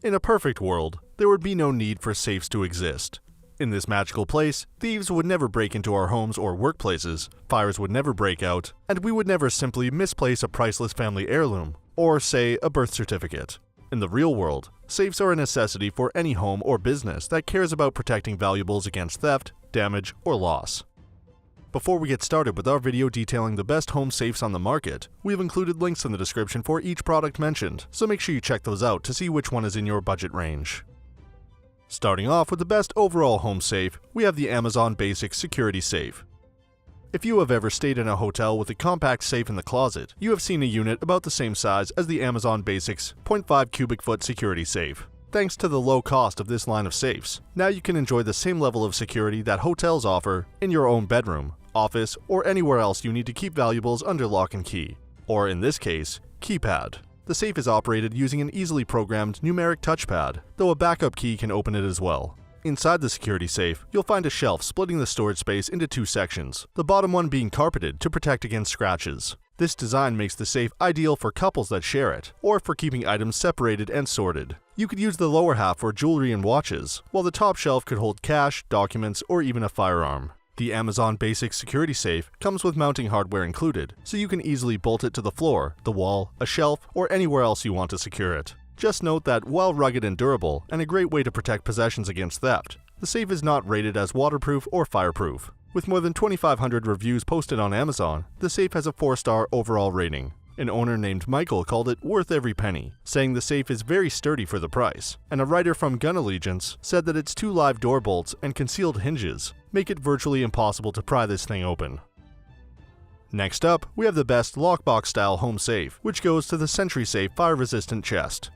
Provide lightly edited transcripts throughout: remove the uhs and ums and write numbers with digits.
In a perfect world, there would be no need for safes to exist. In this magical place, thieves would never break into our homes or workplaces, fires would never break out, and we would never simply misplace a priceless family heirloom, or say a birth certificate. In the real world, safes are a necessity for any home or business that cares about protecting valuables against theft, damage, or loss. Before we get started with our video detailing the best home safes on the market, we've included links in the description for each product mentioned, so make sure you check those out to see which one is in your budget range. Starting off with the best overall home safe, we have the Amazon Basics Security Safe. If you have ever stayed in a hotel with a compact safe in the closet, you have seen a unit about the same size as the Amazon Basics 0.5 cubic foot security safe. Thanks to the low cost of this line of safes, now you can enjoy the same level of security that hotels offer in your own bedroom, office, or anywhere else you need to keep valuables under lock and key, or in this case, keypad. The safe is operated using an easily programmed numeric touchpad, though a backup key can open it as well. Inside the security safe, you'll find a shelf splitting the storage space into two sections, the bottom one being carpeted to protect against scratches. This design makes the safe ideal for couples that share it, or for keeping items separated and sorted. You could use the lower half for jewelry and watches, while the top shelf could hold cash, documents, or even a firearm. The Amazon Basics Security Safe comes with mounting hardware included, so you can easily bolt it to the floor, the wall, a shelf, or anywhere else you want to secure it. Just note that while rugged and durable, and a great way to protect possessions against theft, the safe is not rated as waterproof or fireproof. With more than 2,500 reviews posted on Amazon, the safe has a 4-star overall rating. An owner named Michael called it worth every penny, saying the safe is very sturdy for the price, and a writer from Gun Allegiance said that its 2 live door bolts and concealed hinges make it virtually impossible to pry this thing open. Next up, we have the best lockbox-style home safe, which goes to the SentrySafe fire-resistant chest.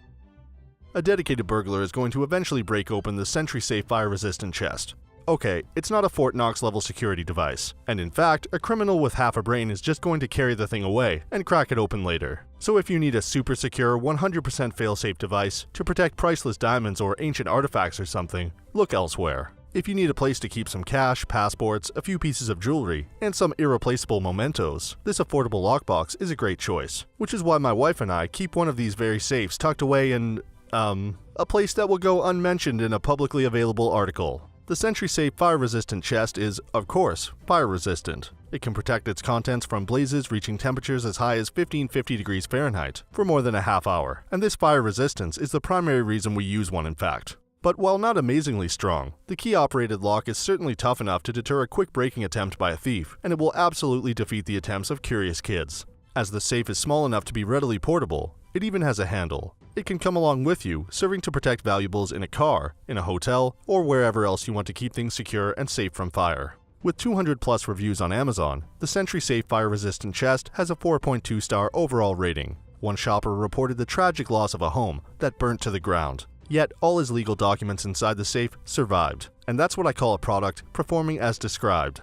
A dedicated burglar is going to eventually break open the SentrySafe fire-resistant chest. Okay, it's not a Fort Knox level security device, and in fact, a criminal with half a brain is just going to carry the thing away and crack it open later. So if you need a super secure 100% fail-safe device to protect priceless diamonds or ancient artifacts or something, look elsewhere. If you need a place to keep some cash, passports, a few pieces of jewelry, and some irreplaceable mementos, this affordable lockbox is a great choice, which is why my wife and I keep one of these very safes tucked away in, a place that will go unmentioned in a publicly available article. The SentrySafe fire-resistant chest is, of course, fire-resistant. It can protect its contents from blazes reaching temperatures as high as 1550 degrees Fahrenheit for more than a half hour, and this fire resistance is the primary reason we use one in fact. But while not amazingly strong, the key-operated lock is certainly tough enough to deter a quick breaking attempt by a thief, and it will absolutely defeat the attempts of curious kids. As the safe is small enough to be readily portable, it even has a handle. It can come along with you, serving to protect valuables in a car, in a hotel, or wherever else you want to keep things secure and safe from fire. With 200 plus reviews on Amazon, the SentrySafe fire-resistant chest has a 4.2-star overall rating. One shopper reported the tragic loss of a home that burnt to the ground. Yet, all his legal documents inside the safe survived, and that's what I call a product performing as described.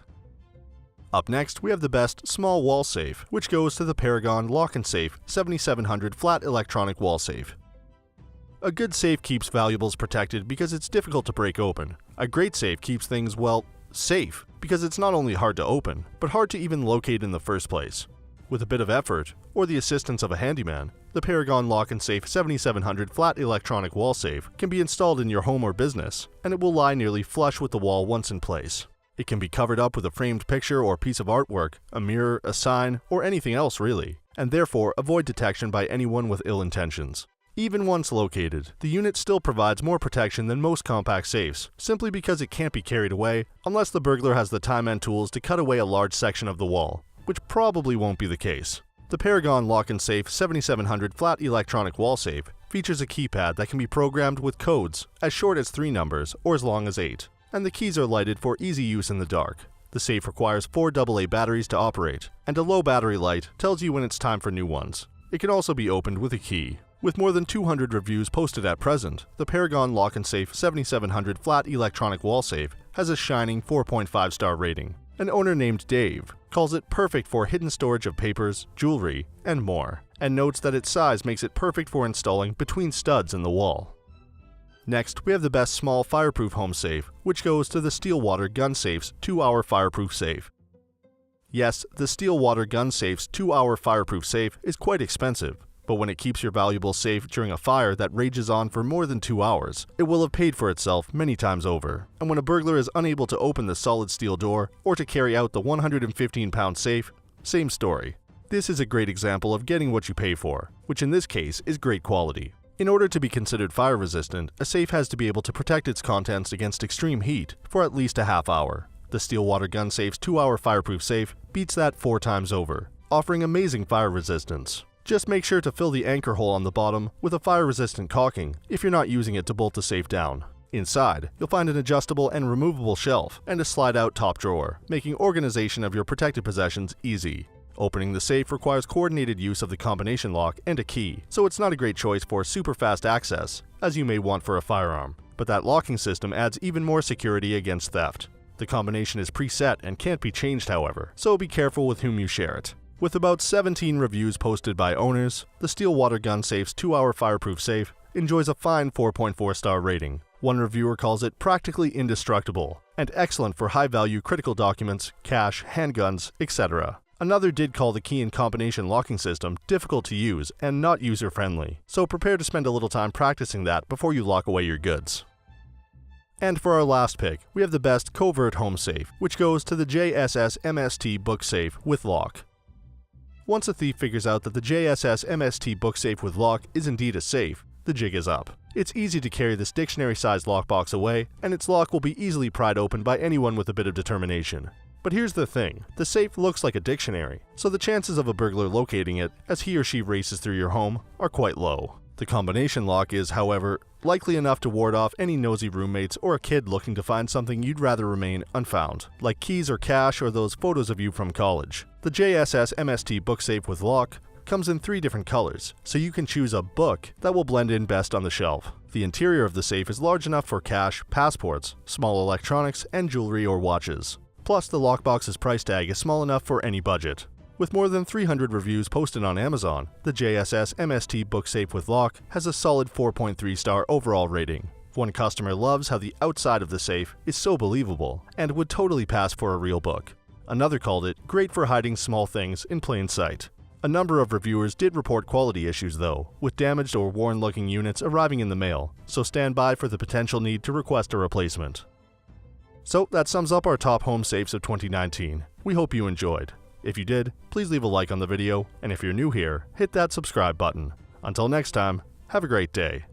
Up next, we have the best small wall safe, which goes to the Paragon Lock & Safe 7700 flat electronic wall safe. A good safe keeps valuables protected because it's difficult to break open. A great safe keeps things, well, safe, because it's not only hard to open, but hard to even locate in the first place. With a bit of effort, or the assistance of a handyman, the Paragon Lock & Safe 7700 flat electronic wall safe can be installed in your home or business, and it will lie nearly flush with the wall once in place. It can be covered up with a framed picture or piece of artwork, a mirror, a sign, or anything else really, and therefore avoid detection by anyone with ill intentions. Even once located, the unit still provides more protection than most compact safes, simply because it can't be carried away unless the burglar has the time and tools to cut away a large section of the wall, which probably won't be the case. The Paragon Lock & Safe 7700 flat electronic wall safe features a keypad that can be programmed with codes as short as 3 numbers or as long as 8, and the keys are lighted for easy use in the dark. The safe requires 4 AA batteries to operate, and a low battery light tells you when it's time for new ones. It can also be opened with a key. With more than 200 reviews posted at present, the Paragon Lock & Safe 7700 flat electronic wall safe has a shining 4.5-star rating. An owner named Dave calls it perfect for hidden storage of papers, jewelry, and more, and notes that its size makes it perfect for installing between studs in the wall. Next, we have the best small fireproof home safe, which goes to the Steelwater Gun Safes 2-hour fireproof safe. Yes, the Steelwater Gun Safes 2-hour fireproof safe is quite expensive, But when it keeps your valuables safe during a fire that rages on for more than 2 hours, it will have paid for itself many times over. And when a burglar is unable to open the solid steel door or to carry out the 115-pound safe, same story. This is a great example of getting what you pay for, which in this case is great quality. In order to be considered fire resistant, a safe has to be able to protect its contents against extreme heat for at least a half hour. The Steelwater Gun Safe's 2-hour fireproof safe beats that 4 times over, offering amazing fire resistance. Just make sure to fill the anchor hole on the bottom with a fire-resistant caulking if you're not using it to bolt the safe down. Inside, you'll find an adjustable and removable shelf and a slide-out top drawer, making organization of your protected possessions easy. Opening the safe requires coordinated use of the combination lock and a key, so it's not a great choice for super fast access, as you may want for a firearm. But that locking system adds even more security against theft. The combination is preset and can't be changed, however, so be careful with whom you share it. With about 17 reviews posted by owners, the Steelwater Gun Safe's 2-hour fireproof safe enjoys a fine 4.4-star rating. One reviewer calls it practically indestructible and excellent for high-value critical documents, cash, handguns, etc. Another did call the key and combination locking system difficult to use and not user-friendly, so prepare to spend a little time practicing that before you lock away your goods. And for our last pick, we have the best covert home safe, which goes to the JSSMST book safe with lock. Once a thief figures out that the JSSMST book safe with lock is indeed a safe, the jig is up. It's easy to carry this dictionary-sized lockbox away, and its lock will be easily pried open by anyone with a bit of determination. But here's the thing, the safe looks like a dictionary, so the chances of a burglar locating it as he or she races through your home are quite low. The combination lock is, however, likely enough to ward off any nosy roommates or a kid looking to find something you'd rather remain unfound, like keys or cash or those photos of you from college. The JSSMST book safe with lock comes in 3 different colors, so you can choose a book that will blend in best on the shelf. The interior of the safe is large enough for cash, passports, small electronics, and jewelry or watches. Plus, the lockbox's price tag is small enough for any budget. With more than 300 reviews posted on Amazon, the JSSMST book safe with lock has a solid 4.3-star overall rating. One customer loves how the outside of the safe is so believable and would totally pass for a real book. Another called it great for hiding small things in plain sight. A number of reviewers did report quality issues though, with damaged or worn-looking units arriving in the mail, so stand by for the potential need to request a replacement. So that sums up our top home safes of 2019. We hope you enjoyed. If you did, please leave a like on the video, and if you're new here, hit that subscribe button. Until next time, have a great day.